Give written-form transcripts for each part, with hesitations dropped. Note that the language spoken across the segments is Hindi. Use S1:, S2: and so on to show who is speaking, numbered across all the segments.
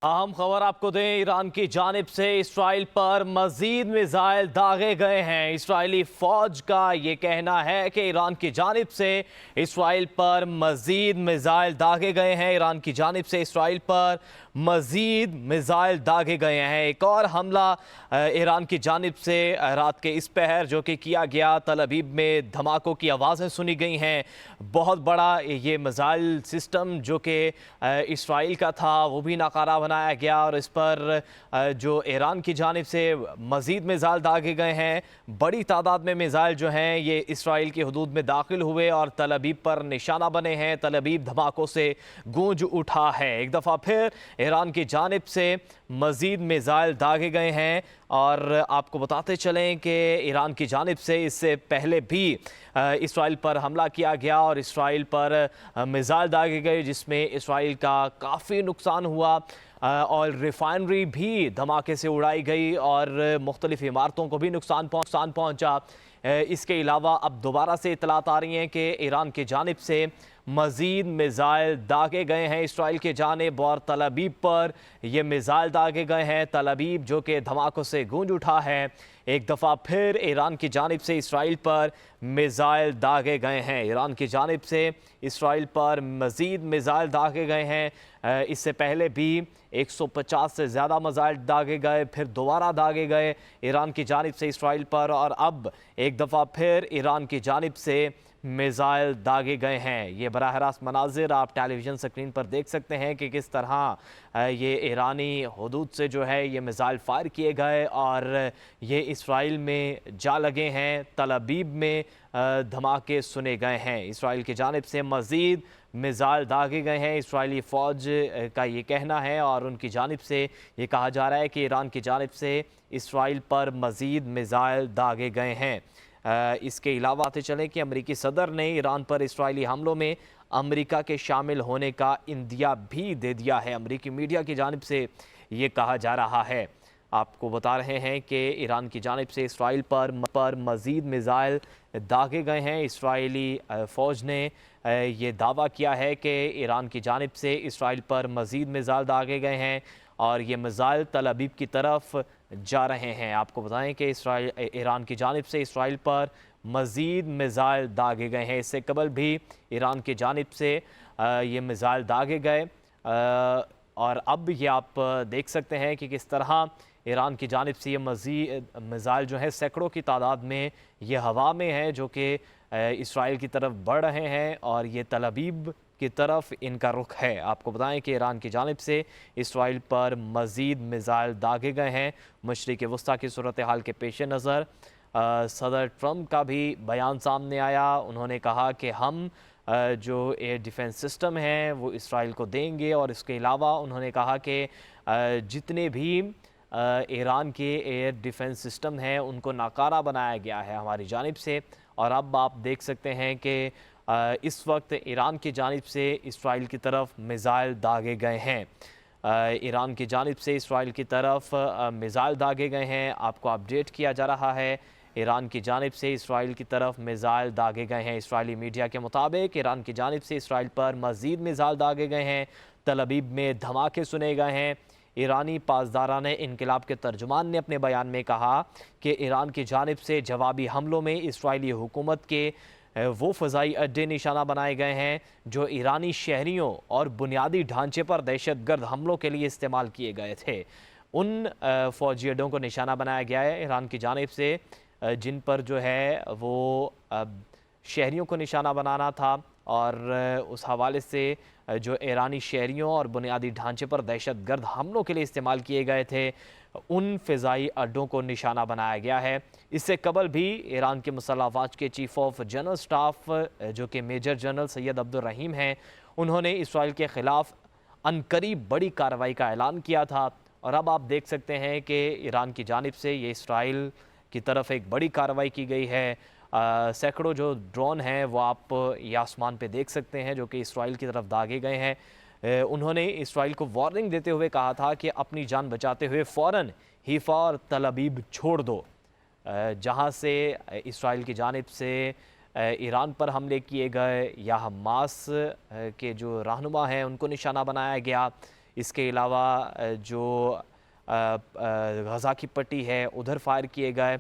S1: अहम खबर आपको दें, ईरान की जानिब से इसराइल पर मजीद मिसाइल दागे गए हैं। इसराइली फौज का ये कहना है कि ईरान की जानिब से इसराइल पर मजीद मिसाइल दागे गए हैं। ईरान की जानिब से इसराइल पर मजीद मिसाइल दागे गए हैं। एक और हमला ईरान की जानिब से रात के इस पहर जो कि किया गया, तल अबीब में धमाकों की आवाज़ें सुनी गई हैं। बहुत बड़ा ये मिसाइल सिस्टम जो कि इसराइल का था वो भी नाकारा बनाया गया और इस पर जो ईरान की जानिब से मज़ीद मिसाइल दागे गए हैं। बड़ी तादाद में मिसाइल जो हैं ये इसराइल की हदूद में दाखिल हुए और तल अबीब पर निशाना बने हैं। तल अबीब धमाकों से गूंज उठा है। एक दफ़ा फिर ईरान की जानिब से मज़ीद मिसाइल दागे गए हैं और आपको बताते चलें कि ईरान की जानिब से इससे पहले भी इसराइल पर हमला किया गया और इसराइल पर मिसाइल दागे गए जिसमें इसराइल का काफ़ी नुकसान हुआ और रिफाइनरी भी धमाके से उड़ाई गई और मुख्तलिफ इमारतों को भी नुकसान पहुंचा। इसके अलावा अब दोबारा से इतलात आ रही हैं कि ईरान की जानिब से मज़ीद मिसाइल दागे गए हैं इसराइल के जानिब और तल अबीब पर ये मिसाइल दागे गए हैं। तल अबीब जो कि धमाकों से गूंज उठा है। एक दफ़ा फिर ईरान की जानिब से इसराइल पर मिसाइल दागे गए हैं। ईरान की जानिब से इसराइल पर मज़ीद मिसाइल दागे गए हैं। इससे पहले भी 150 से ज़्यादा मिसाइल दागे गए, फिर दोबारा दागे गए ईरान की जानिब से इसराइल पर और अब एक दफ़ा फिर ईरान की जानिब से मिसाइल दागे गए हैं। ये बराह रास्त मनाजिर आप टेलीविज़न स्क्रीन पर देख सकते हैं कि किस तरह ये ईरानी हदूद से जो है ये मिसाइल फायर किए गए और ये इसराइल में जा लगे हैं। तल अबीब में धमाके सुने गए हैं। इसराइल की जानिब से मज़ीद मिसाइल दागे गए हैं। इसराइली फ़ौज का ये कहना है और उनकी जानिब से ये कहा जा रहा है कि ईरान की जानिब से इसराइल पर मज़ीद मिसाइल दागे गए हैं। इसके अलावा आते चलें कि अमरीकी सदर ने ईरान पर इसराइली हमलों में अमरीका के शामिल होने का इंदिया भी दे दिया है। अमरीकी मीडिया की जानिब से ये कहा जा रहा है। आपको बता रहे हैं कि ईरान की जानिब से इसराइल पर मज़ीद मिसाइल दागे गए हैं। इसराइली फ़ौज ने ये दावा किया है कि ईरान की जानिब से इसराइल पर मज़ीद मिसाइल दागे गए हैं और ये मिसाइल तल अबीब की तरफ जा रहे हैं। आपको बताएं कि ईरान की जानिब से इसराइल पर मज़ीद मिसाइल दागे गए हैं। इससे कबल भी ईरान की जानिब से ये मिसाइल दागे गए और अब ये आप देख सकते हैं कि किस तरह ईरान की जानिब से ये मज़ीद मिसाइल जो है सैकड़ों की तादाद में ये हवा में है जो कि इसराइल की तरफ बढ़ रहे हैं और ये तल अबीब की तरफ इनका रुख है। आपको बताएं कि ईरान की जानिब से इसराइल पर मज़ीद मिसाइल दागे गए हैं। मशरिक़ वस्ता की सूरत हाल के पेश नज़र सदर ट्रंप का भी बयान सामने आया। उन्होंने कहा कि हम जो एयर डिफेंस सिस्टम हैं वो इसराइल को देंगे और इसके अलावा उन्होंने कहा कि जितने भी ईरान के एयर डिफेंस सिस्टम हैं उनको नाकारा बनाया गया है हमारी जानिब से। और अब आप देख सकते हैं कि इस वक्त ईरान की जानिब से इसराइल की तरफ मिसाइल दागे गए हैं। ईरान की जानिब से इसराइल की तरफ मिसाइल दागे गए हैं। आपको अपडेट किया जा रहा है। ईरान की जानिब से इसराइल की तरफ मिसाइल दागे गए हैं। इसराइली मीडिया के मुताबिक ईरान की जानिब से इसराइल पर मज़ीद मिसाइल दागे गए हैं। तल अबीब में धमाके सुने गए हैं। ईरानी पासदारान इनकलाब के तर्जुमान ने अपने बयान में कहा कि ईरान की जानिब से जवाबी हमलों में इसराइली हुकूमत के वो फ़ज़ाई अड्डे निशाना बनाए गए हैं जो ईरानी शहरियों और बुनियादी ढांचे पर दहशतगर्द हमलों के लिए इस्तेमाल किए गए थे। उन फ़ौजी अड्डों को निशाना बनाया गया है ईरान की जानिब से जिन पर जो है वो शहरियों को निशाना बनाना था और उस हवाले से जो ईरानी शहरियों और बुनियादी ढांचे पर दहशतगर्द हमलों के लिए इस्तेमाल किए गए थे उन फ़िज़ाई अड्डों को निशाना बनाया गया है। इससे कबल भी ईरान के मुसल्लह अफ़वाज के चीफ़ ऑफ जनरल स्टाफ जो कि मेजर जनरल सैयद अब्दुल रहीम हैं, उन्होंने इसराइल के ख़िलाफ़ अनकरीब बड़ी कार्रवाई का ऐलान किया था और अब आप देख सकते हैं कि ईरान की जानिब से ये इसराइल की तरफ एक बड़ी कार्रवाई की गई है। सैकड़ों जो ड्रोन हैं वो आप ये आसमान पे देख सकते हैं जो कि इसराइल की तरफ दागे गए हैं। उन्होंने इसराइल को वार्निंग देते हुए कहा था कि अपनी जान बचाते हुए फ़ौरन हिफ़ा और तल अबीब छोड़ दो, जहां से इसराइल की जानिब से ईरान पर हमले किए गए या हमास के जो रहनुमा हैं उनको निशाना बनाया गया। इसके अलावा जो गज़ा की पट्टी है उधर फायर किए गए।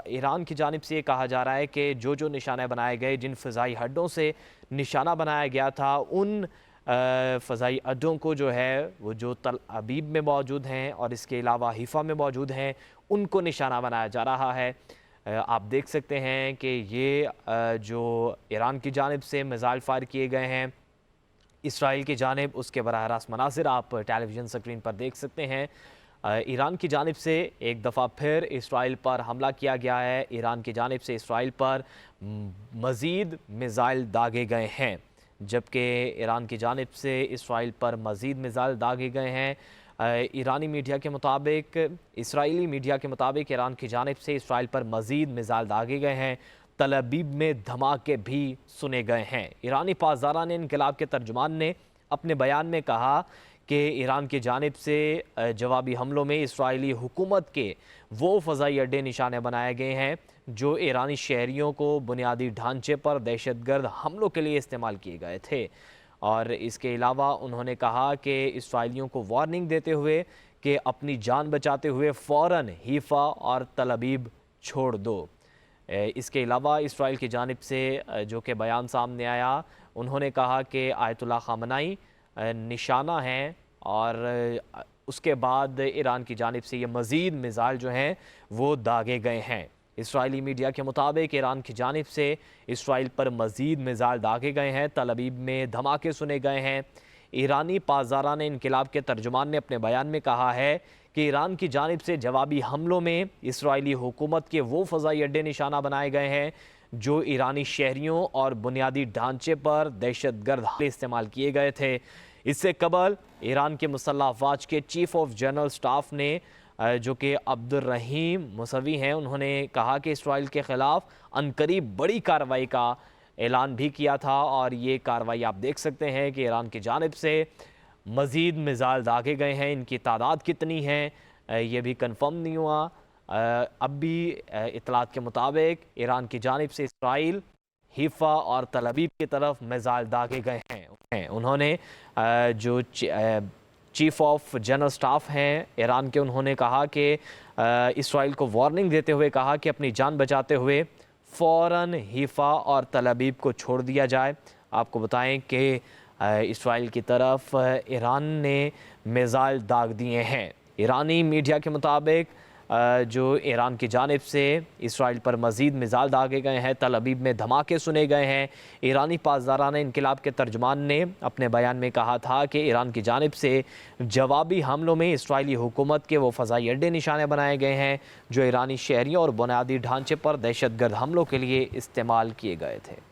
S1: ईरान की जानिब से ये कहा जा रहा है कि जो निशाने बनाए गए, जिन फ़िज़ाई अड्डों से निशाना बनाया गया था, उन फ़िज़ाई अड्डों को जो है वो जो तल अबीब में मौजूद हैं और इसके अलावा हिफ़ा में मौजूद हैं, उनको निशाना बनाया जा रहा है। आप देख सकते हैं कि ये जो ईरान की जानिब से मिसाइल फायर किए गए हैं इसराइल की जानिब, उसके बराह रास्त मनाज़िर आप टेलीविज़न स्क्रीन पर देख सकते हैं। ईरान की जानिब से एक दफ़ा फिर इसराइल पर हमला किया गया है। ईरान की जानिब से इसराइल पर मज़ीद मिसाइल दागे गए हैं, जबकि ईरान की जानिब से इसराइल पर मज़ीद मिसाइल दागे गए हैं। ईरानी मीडिया के मुताबिक, इसराइली मीडिया के मुताबिक ईरान की जानिब से इसराइल पर मज़ीद मिसाइल दागे गए हैं। तल अबीब में धमाके भी सुने गए हैं। ईरानी पासदारान इनकलाब के तर्जुमान ने अपने बयान में कहा कि ईरान की जानिब से जवाबी हमलों में इसराइली हुकूमत के वो फ़ज़ाई अड्डे निशाने बनाए गए हैं जो ईरानी शहरियों को बुनियादी ढांचे पर दहशतगर्द हमलों के लिए इस्तेमाल किए गए थे। और इसके अलावा उन्होंने कहा कि इसराइलियों को वार्निंग देते हुए कि अपनी जान बचाते हुए फ़ौरन हिफ़ा और तल अबीब छोड़ दो। इसके अलावा इसराइल की जानिब से जो कि बयान सामने आया, उन्होंने कहा कि आयतुल्लाह ख़ामनाई निशाना हैं और उसके बाद ईरान की जानिब से ये मज़ीद मिसाइल जो हैं वो दागे गए हैं। इसराइली मीडिया के मुताबिक ईरान की जानिब से इसराइल पर मज़ीद मिसाइल दागे गए हैं। तल अबीब में धमाके सुने गए हैं। ईरानी पासदारान इनकलाब के तर्जुमान ने अपने बयान में कहा है कि ईरान की जानिब से जवाबी हमलों में इसराइली हुकूमत के वो फ़ज़ाई अड्डे निशाना बनाए गए हैं जो ईरानी शहरियों और बुनियादी ढांचे पर दहशतगर्द हमले इस्तेमाल किए गए थे। इससे कबल ईरान के मुसल्लह अफ़वाज के चीफ़ ऑफ जनरल स्टाफ ने जो कि अब्दुर्रहीम मुसवी हैं, उन्होंने कहा कि इसराइल के ख़िलाफ़ अनकरीब बड़ी कार्रवाई का ऐलान भी किया था। और ये कार्रवाई आप देख सकते हैं कि ईरान की जानिब से मज़ीद मिसाइल दागे गए हैं। इनकी तादाद कितनी है ये भी कंफर्म नहीं हुआ। अब भी इतलात के मुताबिक ईरान की जानिब से इसराइल, हिफ़ा और तल अबीब की तरफ मिसाइल दागे गए हैं। उन्होंने जो चीफ़ ऑफ जनरल स्टाफ हैं ईरान के, उन्होंने कहा कि इसराइल को वार्निंग देते हुए कहा कि अपनी जान बचाते हुए फ़ौरन हिफ़ा और तल अबीब को छोड़ दिया जाए। आपको बताएं कि इसराइल की तरफ ईरान ने मिसाइल दाग दिए हैं। ईरानी मीडिया के मुताबिक जो ईरान की जानिब से इसराइल पर मज़ीद मिसाइल दागे गए हैं, तल अबीब में धमाके सुने गए हैं। ईरानी पासदारान इनकलाब के तर्जुमान ने अपने बयान में कहा था कि ईरान की जानिब से जवाबी हमलों में इसराइली हुकूमत के वो फ़ज़ाई अड्डे निशाने बनाए गए हैं जो ईरानी शहरियों और बुनियादी ढांचे पर दहशतगर्द हमलों के लिए इस्तेमाल किए गए थे।